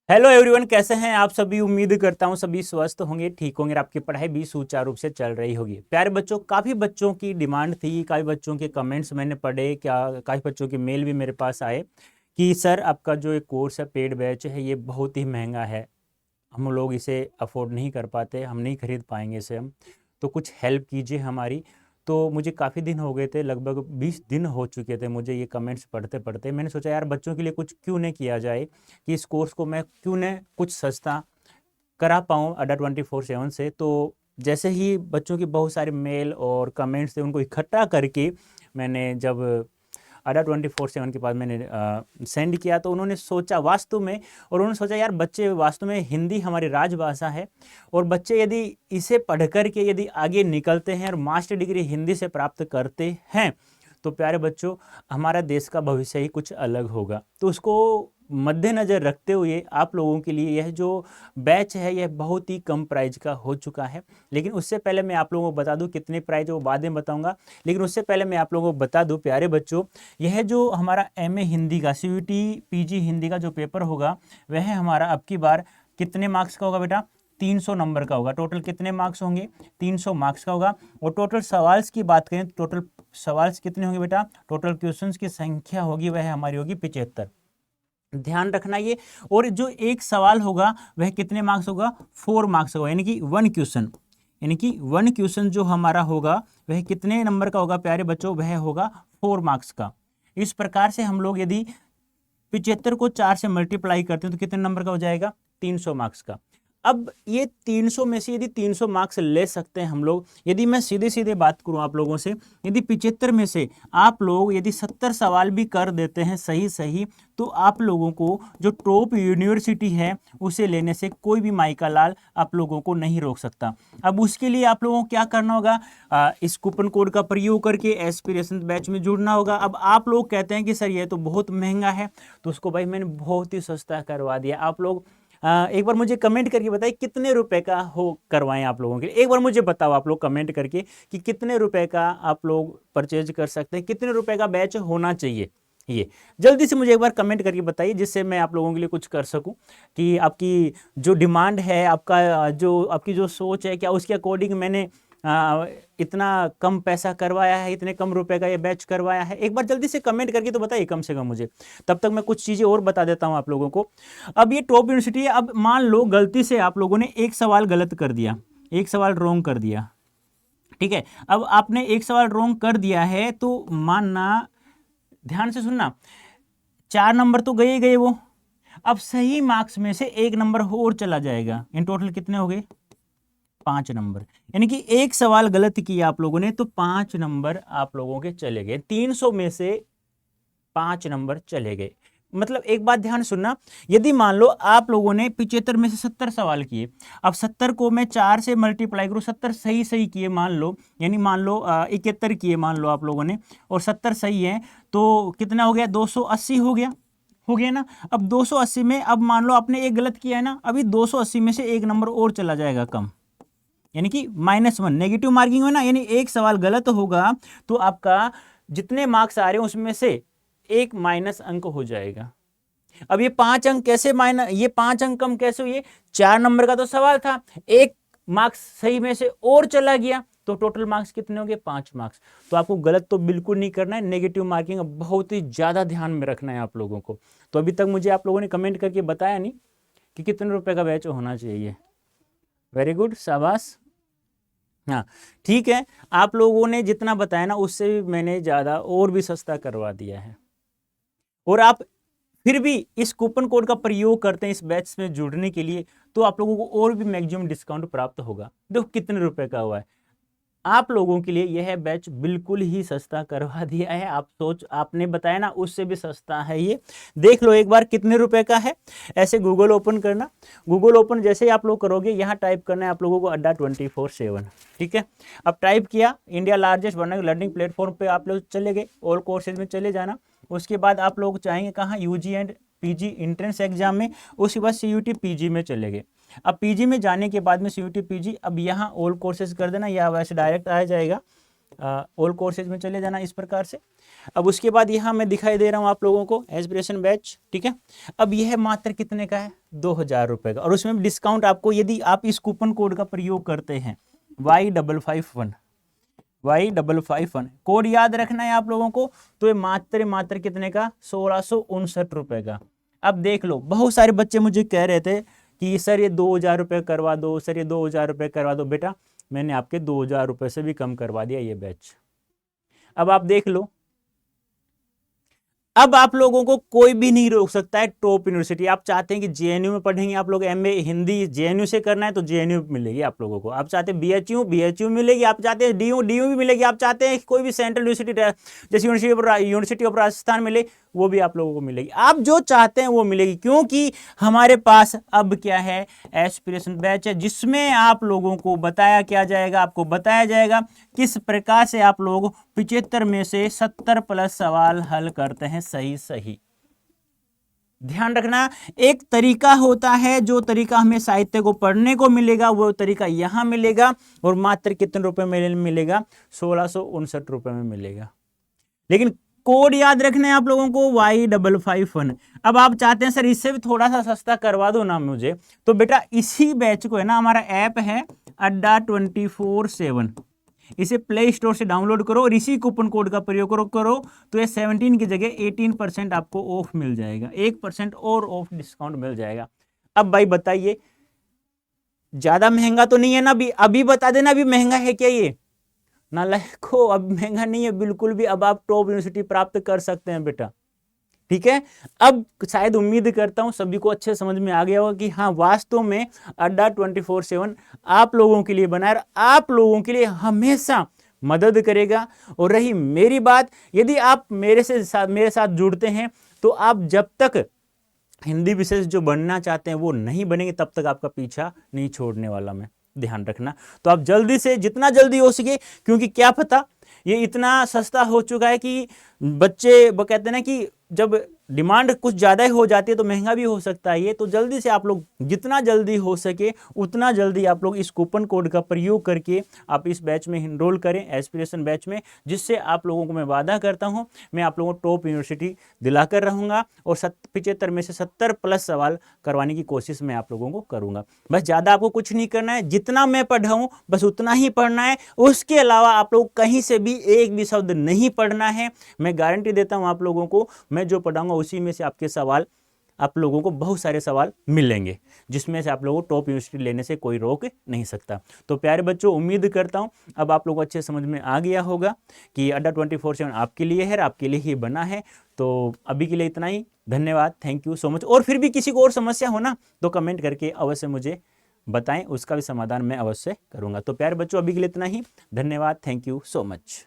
Hello everyone, कैसे हैं आप सभी। उम्मीद करता हूं सभी स्वस्थ होंगे, ठीक होंगे और आपकी पढ़ाई भी सुचारू रूप से चल रही होगी। प्यारे बच्चों, काफ़ी बच्चों की डिमांड थी, काफ़ी बच्चों के कमेंट्स मैंने पढ़े, क्या काफ़ी बच्चों के मेल भी मेरे पास आए कि सर आपका जो एक कोर्स है, पेड बैच है, ये बहुत ही महंगा है, हम लोग इसे अफोर्ड नहीं कर पाते, हम नहीं खरीद पाएंगे इसे हम, तो कुछ हेल्प कीजिए हमारी। तो मुझे काफ़ी दिन हो गए थे, लगभग 20 दिन हो चुके थे मुझे ये कमेंट्स पढ़ते पढ़ते। मैंने सोचा यार बच्चों के लिए कुछ क्यों नहीं किया जाए, कि इस कोर्स को मैं क्यों न कुछ सस्ता करा पाऊँ अड्डा 24/7 से। तो जैसे ही बच्चों के बहुत सारे मेल और कमेंट्स थे, उनको इकट्ठा करके मैंने जब अड्डा 24/7 के पास मैंने सेंड किया, तो उन्होंने सोचा वास्तव में, और उन्होंने सोचा यार बच्चे, वास्तव में हिंदी हमारी राजभाषा है, और बच्चे यदि इसे पढ़ कर के यदि आगे निकलते हैं और मास्टर डिग्री हिंदी से प्राप्त करते हैं, तो प्यारे बच्चों हमारा देश का भविष्य ही कुछ अलग होगा। तो उसको मद्देनज़र रखते हुए आप लोगों के लिए यह जो बैच है, यह बहुत ही कम प्राइस का हो चुका है। लेकिन उससे पहले मैं आप लोगों को बता दूं कितने प्राइस है, वो बाद में बताऊंगा। लेकिन उससे पहले मैं आप लोगों को बता दूं प्यारे बच्चों, यह जो हमारा एमए हिंदी का सीयूटी पीजी हिंदी का जो पेपर होगा, वह हमारा अब की बार कितने मार्क्स का होगा बेटा? 300 नंबर का होगा। टोटल कितने मार्क्स होंगे? 300 मार्क्स का होगा। और टोटल सवाल्स की बात करें तो टोटल सवाल्स कितने होंगे बेटा? टोटल क्वेश्चंस की संख्या होगी वह हमारी होगी 75। ध्यान रखना ये। और जो एक सवाल होगा वह कितने मार्क्स होगा? 4 मार्क्स होगा, यानी कि 1 क्वेश्चन, यानी कि 1 क्वेश्चन जो हमारा होगा वह कितने नंबर का होगा प्यारे बच्चों? वह होगा 4 मार्क्स का। इस प्रकार से हम लोग यदि 75 को 4 से मल्टीप्लाई करते हैं तो कितने नंबर का हो जाएगा? 300 मार्क्स का। अब ये 300 में से यदि 300 मार्क्स ले सकते हैं हम लोग, यदि मैं सीधे सीधे बात करूं आप लोगों से, यदि 75 में से आप लोग यदि 70 सवाल भी कर देते हैं सही सही, तो आप लोगों को जो टॉप यूनिवर्सिटी है उसे लेने से कोई भी माइका लाल आप लोगों को नहीं रोक सकता। अब उसके लिए आप लोगों को क्या करना होगा? इस कूपन कोड का प्रयोग करके एस्पिरेशन बैच में जुड़ना होगा। अब आप लोग कहते हैं कि सर ये तो बहुत महंगा है, तो उसको भाई मैंने बहुत ही सस्ता करवा दिया। आप लोग एक बार मुझे कमेंट करके बताइए कितने रुपए का हो करवाएं आप लोगों के लिए। एक बार मुझे बताओ आप लोग कमेंट करके कि कितने रुपए का आप लोग परचेज कर सकते हैं, कितने रुपए का बैच होना चाहिए। ये जल्दी से मुझे एक बार कमेंट करके बताइए, जिससे मैं आप लोगों के लिए कुछ कर सकूं, कि आपकी जो डिमांड है, आपका जो आपकी जो सोच है, क्या उसके अकॉर्डिंग मैंने इतना कम पैसा करवाया है, इतने कम रुपए का ये बैच करवाया है। एक बार जल्दी से कमेंट करके तो बताइए कम से कम मुझे, तब तक मैं कुछ चीज़ें और बता देता हूं आप लोगों को। अब ये टॉप यूनिवर्सिटी है। अब मान लो गलती से आप लोगों ने एक सवाल गलत कर दिया, एक सवाल रॉन्ग कर दिया, ठीक है। अब आपने एक सवाल रॉन्ग कर दिया है तो मानना, ध्यान से सुनना, 4 नंबर तो गए गए वो। अब सही मार्क्स में से 1 नंबर और चला जाएगा। इन टोटल कितने हो गए? 5 नंबर। यानी कि एक सवाल गलत किया आप लोगों ने तो 5 नंबर आप लोगों के चले गए। 300 में से 5 नंबर चले गए। मतलब एक बात ध्यान सुनना, यदि मान लो आप लोगों ने 75 में से 70 सवाल किए, अब 70 को मैं 4 से मल्टीप्लाई करूं, 70 सही सही किए मान लो, यानी मान लो 71 किए मान लो आप लोगों ने, और 70 सही है, तो कितना हो गया? 280 हो गया ना। अब 280 में अब मान लो आपने एक गलत किया है ना, अभी 280 में से 1 नंबर और चला जाएगा कम, यानी कि -1 नेगेटिव मार्किंग है ना। यानी एक सवाल गलत होगा तो आपका जितने मार्क्स आ रहे हैं उसमें से एक माइनस अंक हो जाएगा। अब ये 5 अंक कैसे माइनस, ये 5 अंक कम कैसे हुए? 4 नंबर का तो सवाल था, एक मार्क्स सही में से और चला गया, तो टोटल मार्क्स कितने हो गए? 5 मार्क्स। तो आपको गलत तो बिल्कुल नहीं करना है, नेगेटिव मार्किंग बहुत ही ज्यादा ध्यान में रखना है आप लोगों को। तो अभी तक मुझे आप लोगों ने कमेंट करके बताया नहीं कि कितने रुपए का बैच होना चाहिए। वेरी गुड, शाबाश। हाँ, ठीक है। आप लोगों ने जितना बताया ना उससे भी मैंने ज़्यादा और भी सस्ता करवा दिया है, और आप फिर भी इस कूपन कोड का प्रयोग करते हैं इस बैच में जुड़ने के लिए, तो आप लोगों को और भी मैक्सिमम डिस्काउंट प्राप्त होगा। देखो कितने रुपए का हुआ है। आप लोगों के लिए यह बैच बिल्कुल ही सस्ता करवा दिया है। आप सोच, आपने बताया ना उससे भी सस्ता है ये। देख लो एक बार कितने रुपए का है। ऐसे गूगल ओपन करना, गूगल ओपन जैसे ही आप लोग करोगे, यहाँ टाइप करना है आप लोगों को अड्डा 24/7, ठीक है। अब टाइप किया, इंडिया लार्जेस्ट लर्निंग प्लेटफॉर्म पे आप लोग चले गए, ऑल कोर्सेज में चले जाना। उसके बाद आप लोग चाहेंगे कहाँ? UG and PG entrance exam में। उसके बाद सीयूटी पीजी में चले गए। अब पीजी में जाने के बाद में सीयूटी पीजी, अब यहाँ ऑल कोर्सेज कर देना, या वैसे डायरेक्ट आ जाएगा। ऑल कोर्सेज में चले जाना इस प्रकार से। अब उसके बाद यहाँ मैं दिखाई दे रहा हूँ आप लोगों को एस्पिरेशन बैच, ठीक है। अब यह मात्र कितने का है, 2000 रुपये का, और उसमें डिस्काउंट आपको, यदि आप इस कूपन कोड का प्रयोग करते हैं Y551 कोड याद रखना है आप लोगों को, तो ये मात्र कितने का, 1659 रुपये का। अब देख लो, बहुत सारे बच्चे मुझे कह रहे थे कि सर ये 2000 रुपये करवा दो, सर ये 2000 रुपये करवा दो। बेटा मैंने आपके 2000 रुपये से भी कम करवा दिया ये बैच। अब आप देख लो, अब आप लोगों को कोई भी नहीं रोक सकता है। टॉप यूनिवर्सिटी, आप चाहते हैं कि जेएनयू में पढ़ेंगे आप लोग एमए हिंदी, जेएनयू से करना है तो जेएनयू मिलेगी आप लोगों को। आप चाहते हैं बीएचयू मिलेगी, आप चाहते हैं डीयू भी मिलेगी, आप चाहते हैं कोई भी सेंट्रल यूनिवर्सिटी जैसे यूनिवर्सिटी ऑफ राजस्थान मिले, वो भी आप लोगों को मिलेगी। आप जो चाहते हैं वो मिलेगी, क्योंकि हमारे पास अब क्या है, एस्पिरेशन बैच है, जिसमें आप लोगों को बताया क्या जाएगा, आपको बताया जाएगा किस प्रकार से आप लोग 75 में से 70 प्लस सवाल हल करते हैं सही। ध्यान रखना, एक तरीका होता है, जो तरीका हमें साहित्य को पढ़ने को मिलेगा वो तरीका यहां मिलेगा, और मात्र कितने रुपए में मिलेगा, 1659 रुपए में मिलेगा। लेकिन कोड याद रखना है आप लोगों को, Y551। अब आप चाहते हैं सर इससे भी थोड़ा सा सस्ता करवा दो ना मुझे, तो बेटा इसी बैच को है ना, हमारा ऐप है अड्डा 24/7, इसे प्ले स्टोर से डाउनलोड करो और इसी कूपन कोड का प्रयोग करो तो ये 17 की जगह 18% आपको ऑफ मिल जाएगा, 1% और ऑफ डिस्काउंट मिल जाएगा। अब भाई बताइए, ज्यादा महंगा तो नहीं है ना? अभी बता देना, अभी महंगा है क्या ये? नालायको, अब महंगा नहीं है बिल्कुल भी। अब आप टॉप यूनिवर्सिटी प्राप्त कर सकते हैं बेटा, ठीक है। अब शायद उम्मीद करता हूं सभी को अच्छे समझ में आ गया होगा कि हाँ, वास्तव में अड्डा 24/7 आप लोगों के लिए बना है, आप लोगों के लिए हमेशा मदद करेगा। और रही मेरी बात, यदि आप मेरे साथ जुड़ते हैं तो आप जब तक हिंदी विशेष जो बनना चाहते हैं वो नहीं बनेंगे, तब तक आपका पीछा नहीं छोड़ने वाला मैं, ध्यान रखना। तो आप जल्दी से, जितना जल्दी हो सके, क्योंकि क्या पता ये इतना सस्ता हो चुका है कि बच्चे वो कहते हैं ना कि जब डिमांड कुछ ज़्यादा ही हो जाती है तो महंगा भी हो सकता है ये। तो जल्दी से आप लोग जितना जल्दी हो सके उतना जल्दी आप लोग इस कूपन कोड का प्रयोग करके आप इस बैच में इनरोल करें, एस्पिरेशन बैच में, जिससे आप लोगों को मैं वादा करता हूं मैं आप लोगों को टॉप यूनिवर्सिटी दिलाकर रहूंगा और 75 में से 70 प्लस सवाल करवाने की कोशिश मैं आप लोगों को करूंगा। बस ज़्यादा आपको कुछ नहीं करना है, जितना मैं पढ़ाऊँ बस उतना ही पढ़ना है, उसके अलावा आप लोग कहीं से भी एक भी शब्द नहीं पढ़ना है। मैं गारंटी देता हूँ आप लोगों को, मैं जो पढ़ाऊंगा उसी में से आपके सवाल, आप लोगों को बहुत सारे सवाल मिलेंगे, जिसमें से आप लोगों को टॉप यूनिवर्सिटी लेने से कोई रोक नहीं सकता। तो प्यारे बच्चों, उम्मीद करता हूं अब आप लोगों को अच्छे समझ में आ गया होगा कि अड्डा 24/7 आपके लिए है, आपके लिए ही बना है। तो अभी के लिए इतना ही, धन्यवाद, थैंक यू सो मच। और फिर भी किसी को और समस्या हो ना तो कमेंट करके अवश्य मुझे बताएं, उसका भी समाधान मैं अवश्य करूंगा। तो प्यारे बच्चों, अभी के लिए इतना ही, धन्यवाद, थैंक यू सो मच।